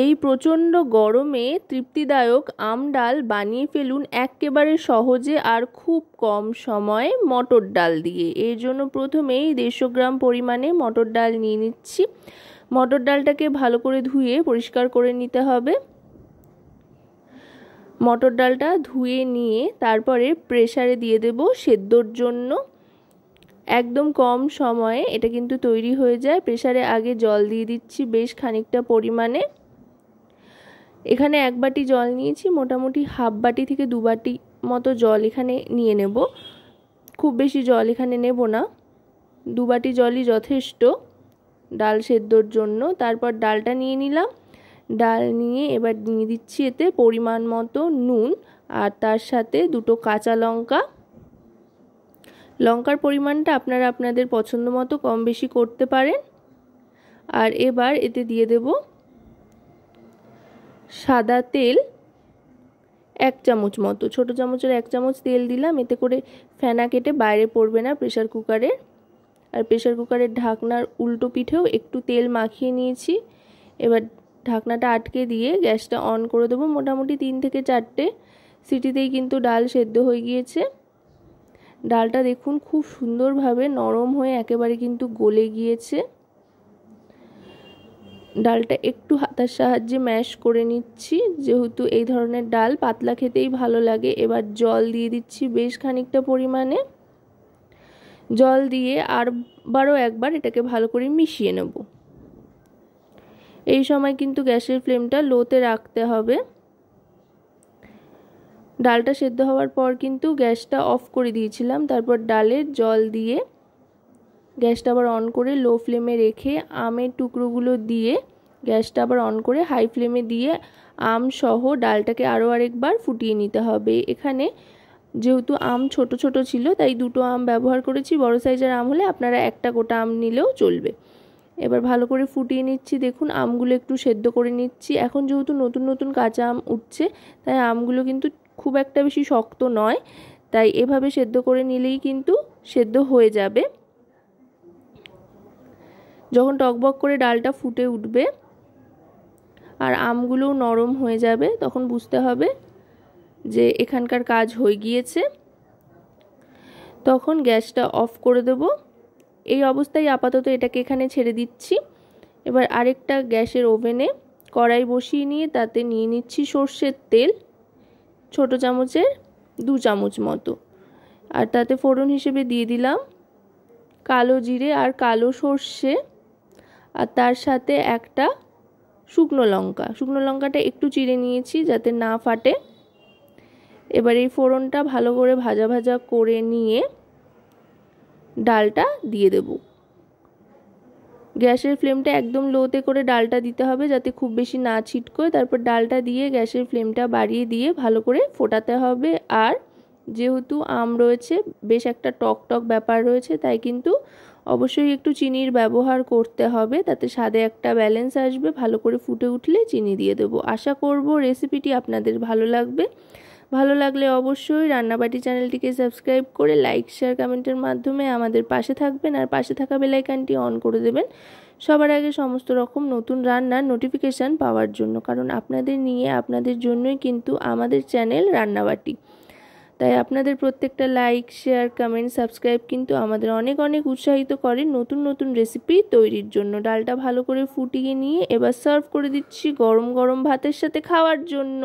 এই প্রচণ্ড গরমে তৃপ্তিদায়ক আম ডাল বানিয়ে ফেলুন একেবারে সহজে আর খুব কম সময়ে মটর ডাল দিয়ে। এর জন্য প্রথমেই 150 গ্রাম পরিমাণে মটর ডাল নিয়ে নিচ্ছি। মটর ডালটাকে ভালো করে ধুয়ে পরিষ্কার করে নিতে হবে। মটর ডালটা ধুয়ে নিয়ে তারপরে প্রেসারে দিয়ে দেব সেদ্ধর জন্য। একদম কম সময়ে এটা কিন্তু তৈরি হয়ে যায়। প্রেসারে আগে জল দিয়ে দিচ্ছি বেশ খানিকটা পরিমাণে। এখানে 1 বাটি জল নিয়েছি, মোটামুটি হাফ বাটি থেকে 2 বাটি মতো জল এখানে নিয়ে নেব। খুব বেশি জল এখানে নেব না, 2 বাটি জলই যথেষ্ট ডাল সেদ্ধর জন্য। তারপর ডালটা নিয়ে নিলাম। ডাল নিয়ে এবার নিয়ে দিচ্ছি এতে পরিমাণ মতো নুন আর তার সাথে 2টো কাঁচা লঙ্কা। লঙ্কার পরিমাণটা আপনারা আপনাদের পছন্দ মতো কম বেশি করতে পারেন। আর এবার এতে দিয়ে দেব সাদা তেল 1 চামচ মতো, ছোট চামচের 1 চামচ তেল দিলাম। এতে করে ফেনা কেটে বাইরে পড়বে না প্রেসার কুকারে। আর প্রেসার কুকারের ঢাকনার উল্টো পিঠেও একটু তেল মাখিয়ে নিয়েছি। এবার ঢাকনাটা আটকে দিয়ে গ্যাসটা অন করে দেবো। মোটামুটি 3 থেকে 4টে সিটিতেই কিন্তু ডাল সেদ্ধ হয়ে গিয়েছে। ডালটা দেখুন খুব সুন্দরভাবে নরম হয়ে একেবারে কিন্তু গলে গিয়েছে। ডালটা একটু হাতার সাহায্যে ম্যাশ করে নিচ্ছি, যেহেতু এই ধরনের ডাল পাতলা খেতেই ভালো লাগে। এবার জল দিয়ে দিচ্ছি বেশ খানিকটা পরিমাণে। জল দিয়ে আবারও একবার এটাকে ভালো করে মিশিয়ে নেব। এই সময় কিন্তু গ্যাসের ফ্লেমটা লোতে রাখতে হবে। ডালটা সেদ্ধ হওয়ার পর কিন্তু গ্যাসটা অফ করে দিয়েছিলাম। তারপর ডালে জল দিয়ে গ্যাসটা আবার অন করে লো ফ্লেমে রেখে আমের টুকরোগুলো দিয়ে গ্যাসটা আবার অন করে হাই ফ্লেমে দিয়ে আম সহ ডালটাকে আরও আরেকবার ফুটিয়ে নিতে হবে। এখানে যেহেতু আম ছোট ছোট ছিল তাই 2টো আম ব্যবহার করেছি। বড় সাইজের আম হলে আপনারা একটা গোটা আম নিলেও চলবে। এবার ভালো করে ফুটিয়ে নিচ্ছি। দেখুন আমগুলো একটু সেদ্ধ করে নিচ্ছি। এখন যেহেতু নতুন নতুন কাঁচা আম উঠছে তাই আমগুলো কিন্তু খুব একটা বেশি শক্ত নয়, তাই এভাবে সেদ্ধ করে নিলেই কিন্তু সেদ্ধ হয়ে যাবে। যখন টকবক করে ডালটা ফুটে উঠবে আর আমগুলোও নরম হয়ে যাবে তখন বুঝতে হবে যে এখানকার কাজ হয়ে গিয়েছে। তখন গ্যাসটা অফ করে দেব। এই অবস্থায় আপাতত এটাকে এখানে ছেড়ে দিচ্ছি। এবার আরেকটা গ্যাসের ওভেনে কড়াই বসিয়ে নিয়ে তাতে নিয়ে নিচ্ছি সর্ষের তেল, ছোট চামচের 2 চামচ মতো। আর তাতে ফোড়ন হিসেবে দিয়ে দিলাম কালো জিরে আর কালো সর্ষে, আর তার সাথে একটা শুকনো লঙ্কা। শুকনো লঙ্কাটা একটু চিড়ে নিয়েছি যাতে না ফাটে। এবার এই ফোড়নটা ভালো করে ভাজা ভাজা করে নিয়ে ডালটা দিয়ে দেব। গ্যাসের ফ্লেমটা একদম লোতে করে ডালটা দিতে হবে যাতে খুব বেশি না ছিটকোয়। তারপর ডালটা দিয়ে গ্যাসের ফ্লেমটা বাড়িয়ে দিয়ে ভালো করে ফোটাতে হবে। আর যেহেতু আম রয়েছে, বেশ একটা টক টক ব্যাপার রয়েছে, তাই কিন্তু অবশ্যই একটু চিনির ব্যবহার করতে হবে, তাতে স্বাদে একটা ব্যালেন্স আসবে। ভালো করে ফুটে উঠলে চিনি দিয়ে দেবো। আশা করব রেসিপিটি আপনাদের ভালো লাগবে। ভালো লাগলে অবশ্যই রান্নাবাটি চ্যানেলটিকে সাবস্ক্রাইব করে লাইক শেয়ার কমেন্টের মাধ্যমে আমাদের পাশে থাকবেন। আর পাশে থাকা বেল আইকনটি অন করে দেবেন সবার আগে সমস্ত রকম নতুন রান্নার নোটিফিকেশান পাওয়ার জন্য। কারণ আপনাদের নিয়ে আপনাদের জন্যই কিন্তু আমাদের চ্যানেল রান্নাবাটি। তাই আপনাদের প্রত্যেকটা লাইক শেয়ার কমেন্ট সাবস্ক্রাইব কিন্তু আমাদের অনেক অনেক উৎসাহিত করে নতুন নতুন রেসিপি তৈরির জন্য। ডালটা ভালো করে ফুটিয়ে নিয়ে এবার সার্ভ করে দিচ্ছি গরম গরম ভাতের সাথে খাওয়ার জন্য।